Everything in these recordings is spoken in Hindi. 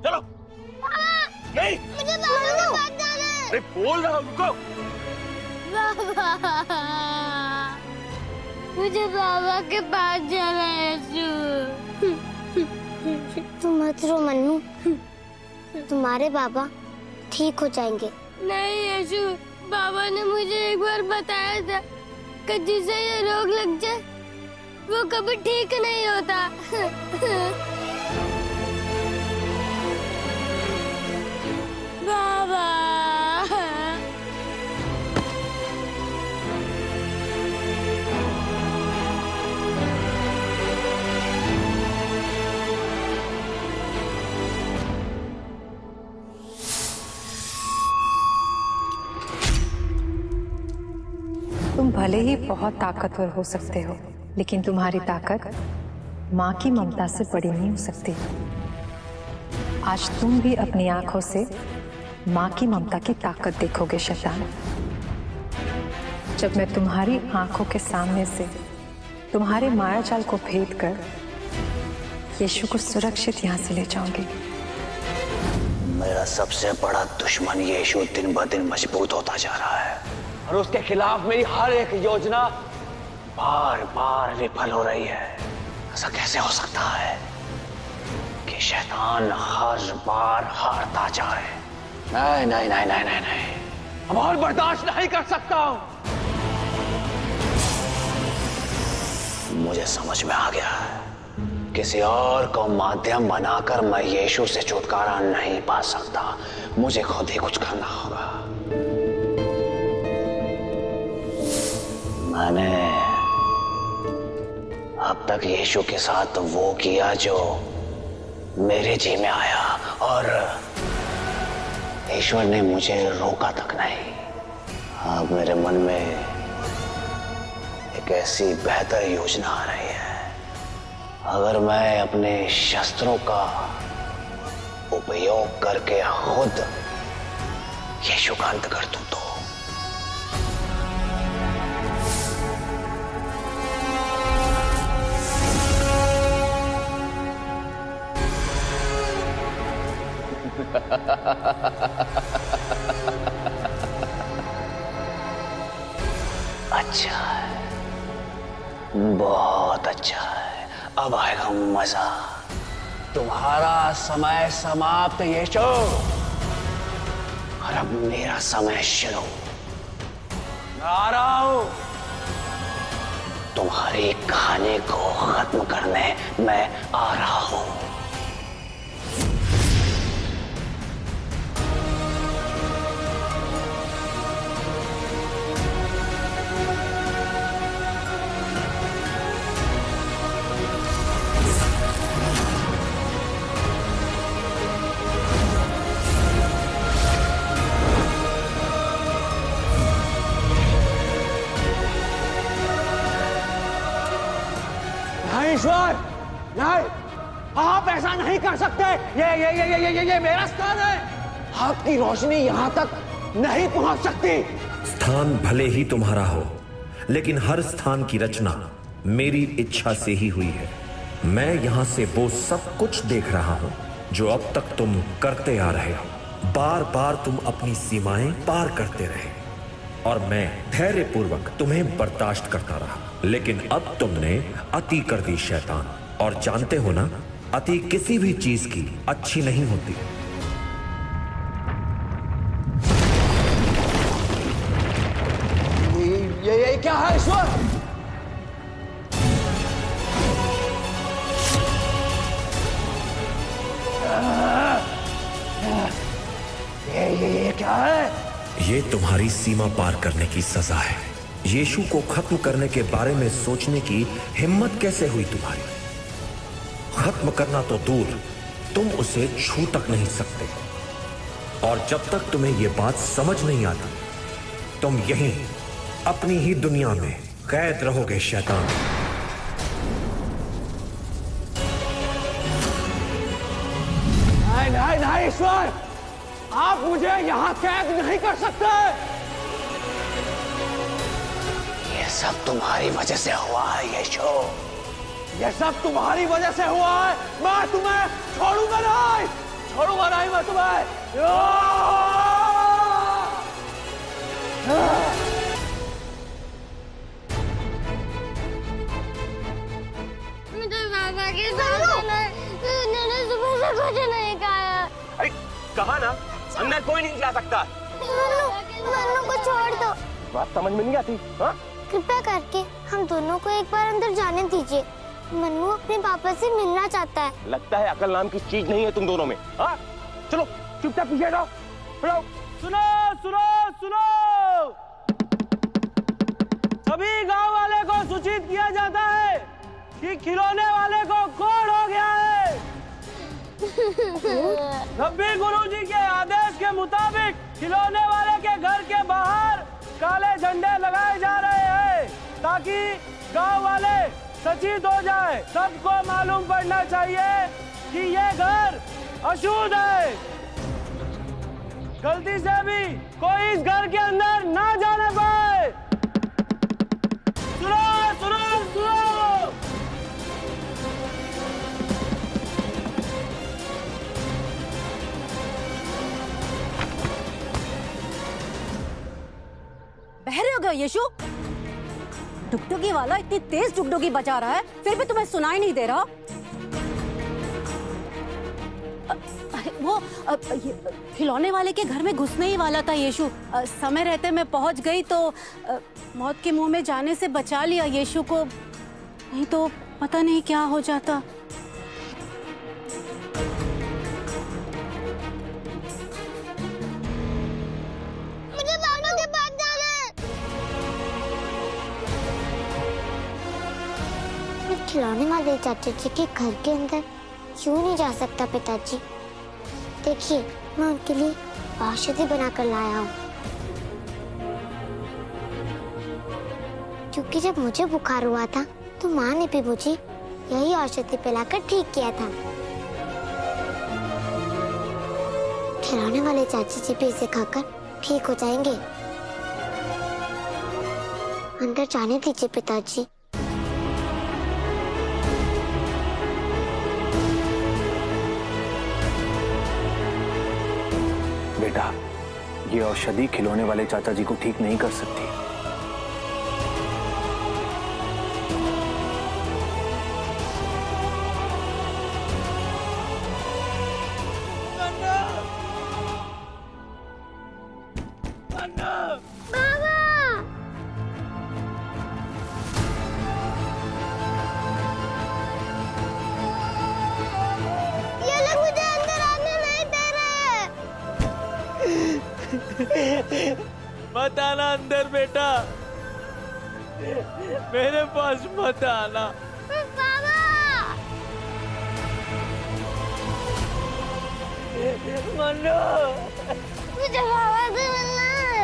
चलो। नहीं, मुझे बाबा के पास जाना है। अरे बोल रहा हूँ, रुको। बाबा, मुझे बाबा के पास जाना है यीशु। तुम मत रो मन्नू, तुम्हारे बाबा ठीक हो जाएंगे। नहीं यीशु, बाबा ने मुझे एक बार बताया था कि जिसे ये रोग लग जाए वो कभी ठीक नहीं होता। बाबा, तुम भले ही बहुत ताकतवर हो सकते हो, लेकिन तुम्हारी ताकत माँ की ममता से बड़ी नहीं हो सकती। आज तुम भी अपनी आंखों से माँ की ममता की ताकत देखोगे शैतान। जब मैं तुम्हारी आंखों के सामने से तुम्हारे माया जाल को भेद कर यीशु को सुरक्षित यहाँ से ले जाऊंगी। मेरा सबसे बड़ा दुश्मन यीशु दिन ब दिन मजबूत होता जा रहा है और उसके खिलाफ मेरी हर एक योजना बार बार विफल हो रही है। ऐसा कैसे हो सकता है कि शैतान हर बार हारता जाए? नहीं नहीं नहीं नहीं नहीं नहीं, अब और बर्दाश्त नहीं कर सकता हूं। मुझे समझ में आ गया है, किसी और को माध्यम बनाकर मैं यीशु से छुटकारा नहीं पा सकता। मुझे खुद ही कुछ करना होगा। मैंने अब तक यीशु के साथ वो किया जो मेरे जी में आया और ईश्वर ने मुझे रोका तक नहीं। अब मेरे मन में एक ऐसी बेहतर योजना आ रही है। अगर मैं अपने शस्त्रों का उपयोग करके खुद यीशु का अंत कर दूं तो अच्छा है, बहुत अच्छा है। अब आएगा मजा। तुम्हारा समय समाप्त यीशु, और अब मेरा समय शुरू। मैं आ रहा हूं तुम्हारी कहानी को खत्म करने। मैं आ रहा हूं। ईश्वर नहीं, आप ऐसा नहीं कर सकते। ये मेरा स्थान है। आपकी रोशनी यहां तक नहीं पहुंच सकती। स्थान भले ही तुम्हारा हो, लेकिन हर स्थान की रचना मेरी इच्छा से ही हुई है। मैं यहां से वो सब कुछ देख रहा हूं जो अब तक तुम करते आ रहे हो। बार बार तुम अपनी सीमाएं पार करते रहे और मैं धैर्यपूर्वक तुम्हें बर्दाश्त करता रहा, लेकिन अब तुमने अति कर दी शैतान। और जानते हो ना, अति किसी भी चीज की अच्छी नहीं होती। ये क्या है ईश्वर? ये क्या है? ये तुम्हारी सीमा पार करने की सजा है। यीशु को खत्म करने के बारे में सोचने की हिम्मत कैसे हुई तुम्हारी? खत्म करना तो दूर, तुम उसे छू तक नहीं सकते। और जब तक तुम्हें यह बात समझ नहीं आती, तुम यहीं अपनी ही दुनिया में कैद रहोगे शैतान। नहीं ईश्वर, आप मुझे यहां कैद नहीं कर सकते। ये सब तुम्हारी वजह से हुआ है यीशु। ये सब तुम्हारी वजह से हुआ है। मैं तुम्हें छोड़ूंगा नहीं, छोड़ूंगा नहीं मैं तुम्हें। मुझे बाबा के साथ उन्होंने सुबह से कुछ नहीं खाया। अरे कहा ना अंदर कोई नहीं खिला सकता। मन्नू को छोड़ दो। बात समझ में नहीं आती। हाँ कृपया करके हम दोनों को एक बार अंदर जाने दीजिए। मन्नू अपने पापा से मिलना चाहता है। लगता है अकल नाम की चीज नहीं है तुम दोनों में। हाँ चलो चुपचाप पीछे हटो। सुनो सुनो सुनो, सभी गांव वाले को सूचित किया जाता है कि खिलौने वाले को कोड़ हो गया है। रब्बी गुरुजी के आदेश के मुताबिक खिलौने वाले के घर के बाहर काले झंडे लगाए जा रहे हैं ताकि गांव वाले सचेत हो जाए। सबको मालूम पड़ना चाहिए कि ये घर अशुद्ध है। गलती से भी कोई इस घर के अंदर ना जाने पाए। सुनो सुनो सुनो, बहरे हो गए यशु? डुगडुगी वाला इतनी तेज डुगडुगी बजा रहा है फिर भी तुम्हें सुनाई नहीं दे रहा? वो खिलौने वाले के घर में घुसने ही वाला था यशु। समय रहते मैं पहुंच गई तो मौत के मुंह में जाने से बचा लिया यशु को, नहीं तो पता नहीं क्या हो जाता। मुझे बाबा के पास जाना है। मैं खिलौने वाले चाचा जी के घर के अंदर क्यों नहीं जा सकता पिताजी? देखिए मैं उनके लिए औषधि बनाकर लाया हूँ, क्योंकि जब मुझे बुखार हुआ था तो माँ ने भी मुझे यही औषधि पिलाकर ठीक किया था। खिलौने वाले चाची जी भी इसे खाकर ठीक हो जाएंगे। अंदर जाने दीजिए पिताजी। बेटा, ये औषधि खिलौने वाले चाचा जी को ठीक नहीं कर सकती। मत आना अंदर बेटा, मेरे पास मत आना। बाबा! मन्नू, मुझे बाबा से मिलना है।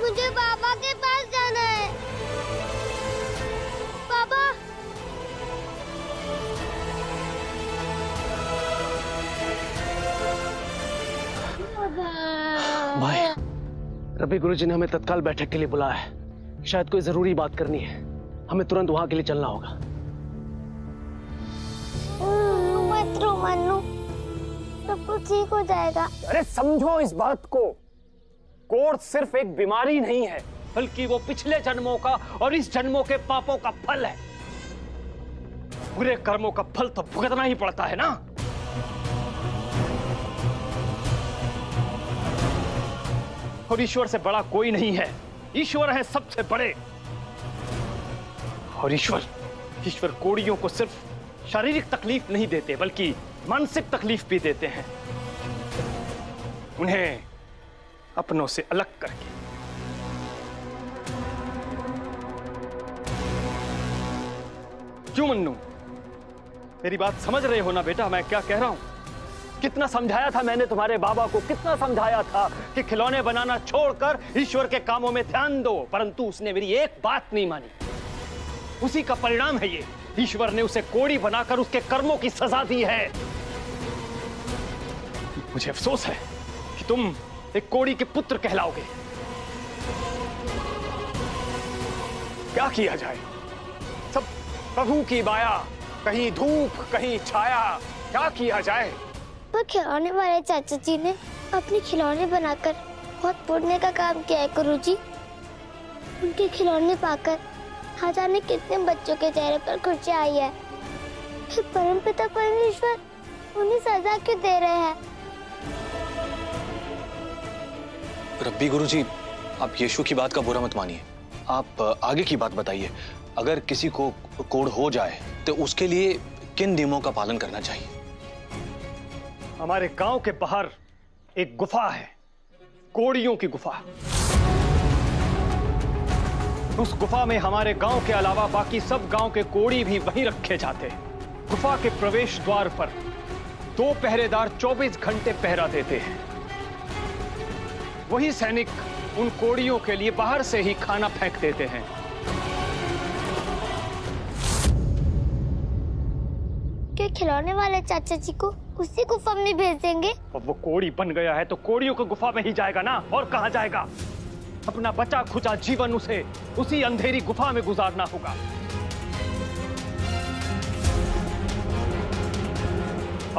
मुझे बाबा के पास जाना है। बाबा! भाई, रब्बी गुरुजी ने हमें तत्काल बैठक के लिए बुलाया है। शायद कोई जरूरी बात करनी है, हमें तुरंत वहां के लिए चलना होगा। मत रो मन्नू, सब कुछ ठीक हो जाएगा। अरे समझो इस बात को, कोढ़ सिर्फ एक बीमारी नहीं है, बल्कि वो पिछले जन्मों का और इस जन्मों के पापों का फल है। बुरे कर्मों का फल तो भुगतना ही पड़ता है ना। और ईश्वर से बड़ा कोई नहीं है, ईश्वर है सबसे बड़े। और ईश्वर कोढ़ियों को सिर्फ शारीरिक तकलीफ नहीं देते, बल्कि मानसिक तकलीफ भी देते हैं, उन्हें अपनों से अलग करके। क्यों मन्नू, मेरी बात समझ रहे हो ना बेटा, मैं क्या कह रहा हूं? कितना समझाया था मैंने तुम्हारे बाबा को, कितना समझाया था कि खिलौने बनाना छोड़कर ईश्वर के कामों में ध्यान दो, परंतु उसने मेरी एक बात नहीं मानी। उसी का परिणाम है ये, ईश्वर ने उसे कोढ़ी बनाकर उसके कर्मों की सजा दी है। मुझे अफसोस है कि तुम एक कोढ़ी के पुत्र कहलाओगे। क्या किया जाए, सब प्रभु की माया, कहीं धूप कहीं छाया, क्या किया जाए। पर खिलौने वाले चाचा जी ने अपने खिलौने बनाकर बहुत पुण्य का काम किया है गुरुजी। उनके खिलौने पाकर ना जाने कितने बच्चों के चेहरे पर खुशी आई है। फिर परमपिता परमेश्वर उन्हें सजा क्यों दे रहे हैं? रब्बी गुरुजी, आप यीशु की बात का बुरा मत मानिए। आप आगे की बात बताइए। अगर किसी को कोढ़ हो जाए तो उसके लिए किन नियमों का पालन करना चाहिए? हमारे गांव के बाहर एक गुफा है, कोढ़ियों की गुफा। उस गुफा में हमारे गांव के अलावा बाकी सब गांव के कोढ़ी भी वहीं रखे जाते हैं। गुफा के प्रवेश द्वार पर 2 पहरेदार 24 घंटे पहरा देते हैं। वही सैनिक उन कोढ़ियों के लिए बाहर से ही खाना फेंक देते हैं। क्या खिलौने वाले चाचा जी को उसी गुफा में भेज देंगे? अब वो कोढ़ी बन गया है तो कोढ़ियों को गुफा में ही जाएगा ना, और कहां जाएगा। अपना बचा खुचा जीवन उसे उसी अंधेरी गुफा में गुजारना होगा।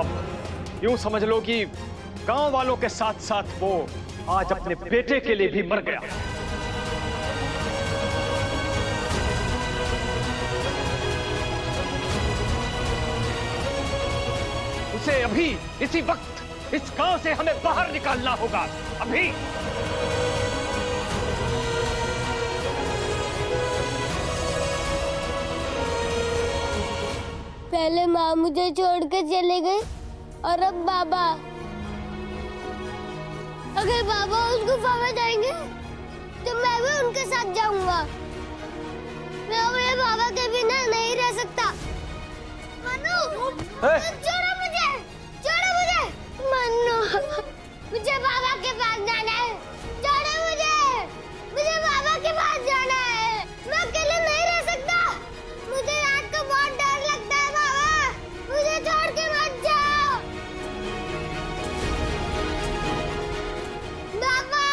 अब यूं समझ लो कि गांव वालों के साथ साथ वो आज अपने बेटे के लिए भी मर गया। उसे अभी इसी वक्त इस गांव से हमें बाहर निकालना होगा, अभी। पहले माँ मुझे छोड़कर चले गए और अब बाबा। अगर बाबा उस गुफा में जाएंगे तो मैं भी उनके साथ जाऊंगा। मैं अपने बाबा के बिना नहीं रह सकता। मनु, छोड़ो मुझे, छोड़ो मुझे। मनु, मुझे बाबा के पास जाना है। छोड़ो मुझे, मुझे बाबा के पास जाना है। मैं अकेले नहीं रह सकता। मुझे रात को बहुत डर लगता है बाबा। मुझे छोड़ के मत जाओ। बाबा,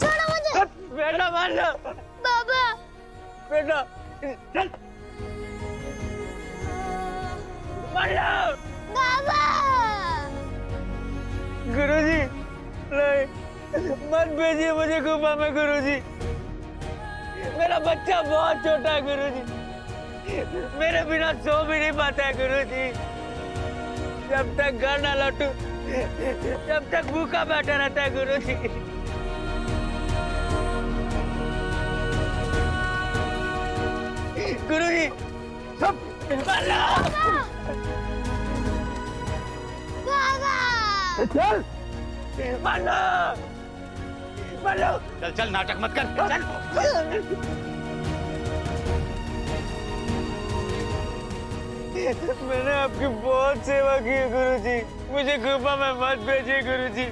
छोड़ो मुझे। बेटा मान लो। बाबा, बेटा चल। मान लो। बाबा। गुरुजी नहीं, मत भेजिए मुझे गुफा में गुरुजी। मेरा बच्चा बहुत छोटा है गुरुजी, मेरे बिना सो भी नहीं पाता है गुरुजी। जब तक घर ना लौटूं जब तक भूखा बैठा रहता है गुरुजी। गुरुजी सब चल मानो मानो। चल चल, नाटक मत कर, चल। मैंने आपकी बहुत सेवा की है गुरुजी, मुझे गुफा में मत भेजिए गुरुजी।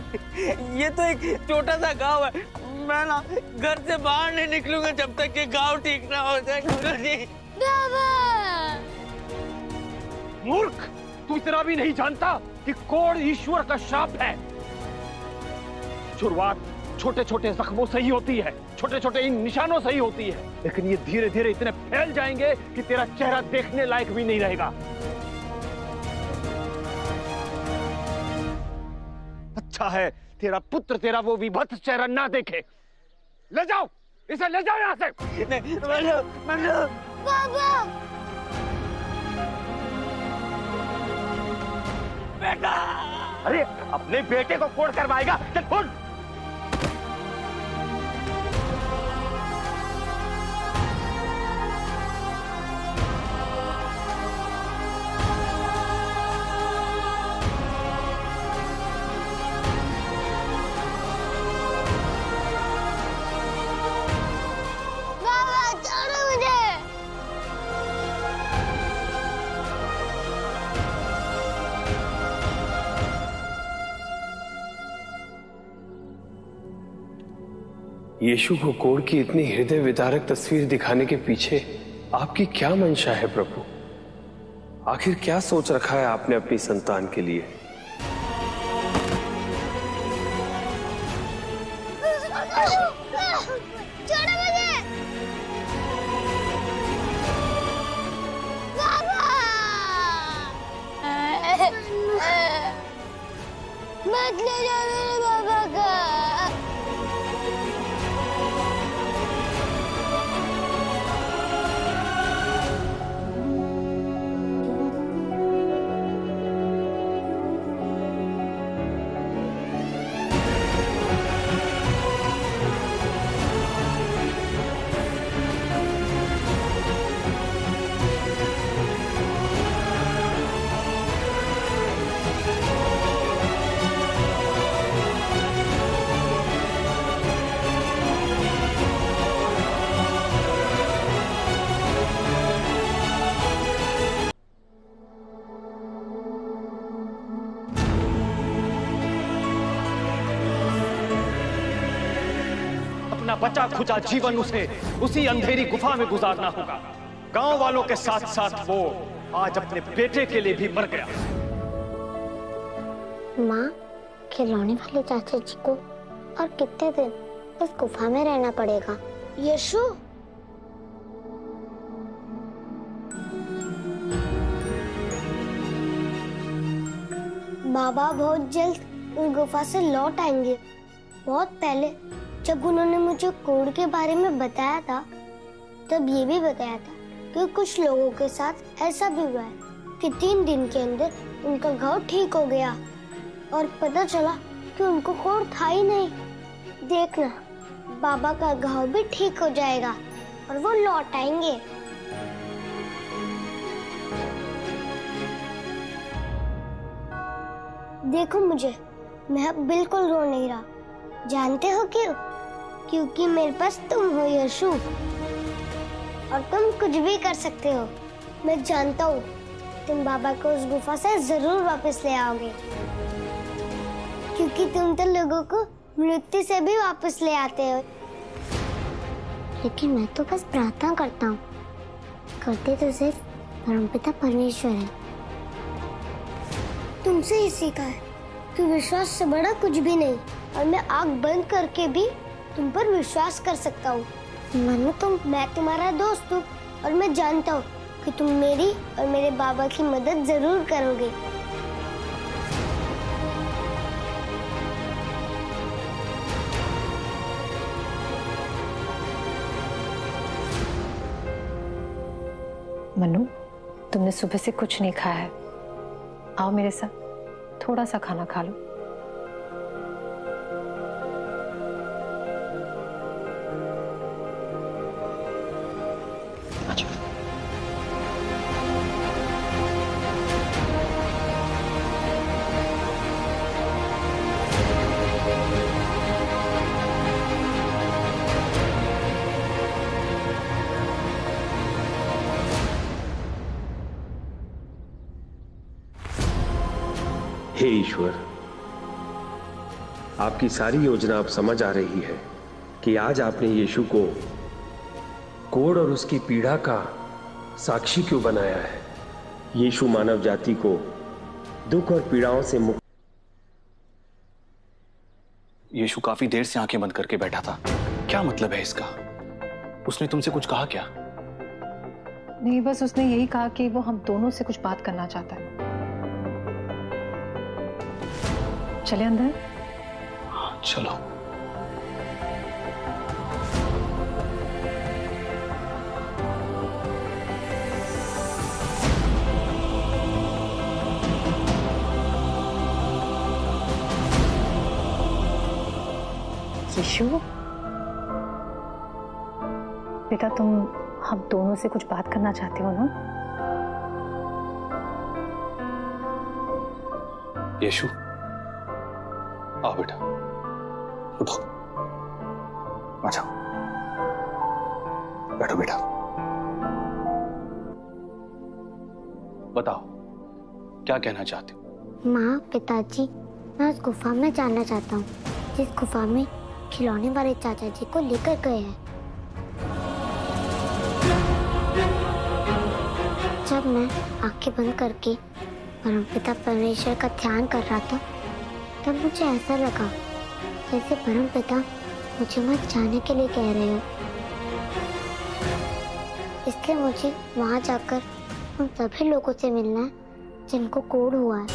ये तो एक छोटा सा गांव है, मैं ना घर से बाहर नहीं निकलूंगा जब तक ये गांव ठीक ना हो जाए गुरुजी। मूर्ख, तू इतना भी नहीं जानता कि कोढ़ ईश्वर का शाप है। शुरुआत छोटे छोटे जख्मों से ही होती है, छोटे छोटे इन निशानों से ही होती है, लेकिन ये धीरे धीरे इतने फैल जाएंगे कि तेरा चेहरा देखने लायक भी नहीं रहेगा। अच्छा है तेरा पुत्र तेरा वो विभत्स चेहरा ना देखे। ले जाओ इसे, ले जाओ यहाँ से। बाबा, बेटा, अरे अपने बेटे को कोढ़ करवाएगा, चल फोड़। यीशु को कोढ़ की इतनी हृदय विदारक तस्वीर दिखाने के पीछे आपकी क्या मंशा है प्रभु? आखिर क्या सोच रखा है आपने अपनी संतान के लिए? छोड़ो मुझे। मत ले जाओ मेरे बाबा का। बचा खुचा जीवन उसी अंधेरी गुफा में गुजारना होगा। गांव वालों के साथ साथ वो आज अपने बेटे के लिए भी मर गया। माँ, खिलौने वाले चाचा जी को और कितने दिन उस गुफा में रहना पड़ेगा? यशु, बाबा बहुत जल्द उस गुफा से लौट आएंगे। बहुत पहले जब उन्होंने मुझे कोड के बारे में बताया था, तब ये भी बताया था कि कुछ लोगों के साथ ऐसा भी हुआ है कि 3 दिन के अंदर उनका घाव ठीक हो गया और पता चला कि उनको कोड था ही नहीं। देखना, बाबा का घाव भी ठीक हो जाएगा और वो लौट आएंगे। देखो मुझे, मैं अब बिल्कुल रो नहीं रहा। जानते हो क्यों? क्योंकि मेरे पास तुम हो यशु, और तुम कुछ भी कर सकते हो। मैं जानता हूँ तुम बाबा को उस गुफा से जरूर वापस ले आओगे, क्योंकि तुम तो लोगों को मृत्यु से भी वापस ले आते हो। लेकिन मैं तो बस प्रार्थना करता हूँ, करते तो सिर्फ परमपिता परमेश्वर है। तुमसे ही सीखा है कि विश्वास से बड़ा कुछ भी नहीं, और मैं आंख बंद करके भी तुम पर विश्वास कर सकता हूँ। मानो मैं तुम्हारा दोस्त हूँ, और मैं जानता हूँ कि तुम मेरी और मेरे बाबा की मदद जरूर करोगे। मनु, तुमने सुबह से कुछ नहीं खाया है। आओ मेरे साथ, थोड़ा सा खाना खा लो। हे ईश्वर, आपकी सारी योजना अब समझ आ रही है कि आज आपने यीशु को कोढ़ और उसकी पीड़ा का साक्षी क्यों बनाया है। यीशु मानव जाति को दुख और पीड़ाओं से मुक्त। यीशु काफी देर से आंखें बंद करके बैठा था। क्या मतलब है इसका? उसने तुमसे कुछ कहा क्या? नहीं, बस उसने यही कहा कि वो हम दोनों से कुछ बात करना चाहता है। चले अंदर। हाँ, चलो। यीशु, बेटा तुम हम दोनों से कुछ बात करना चाहते हो ना? यीशु, आओ बेटा, उठो, आ जाओ, बैठो बेटा। बताओ, क्या कहना चाहते हो? माँ, पिताजी, मैं उस गुफा में जाना चाहता हूँ जिस गुफा में खिलौने वाले चाचा जी को लेकर गए हैं। जब मैं आंखें बंद करके परमपिता परमेश्वर का ध्यान कर रहा था, तब मुझे ऐसा लगा जैसे परमपिता मुझे मत जाने के लिए कह रहे हो। इसलिए मुझे वहां जाकर उन सभी लोगों से मिलना है जिनको कोढ़ हुआ है।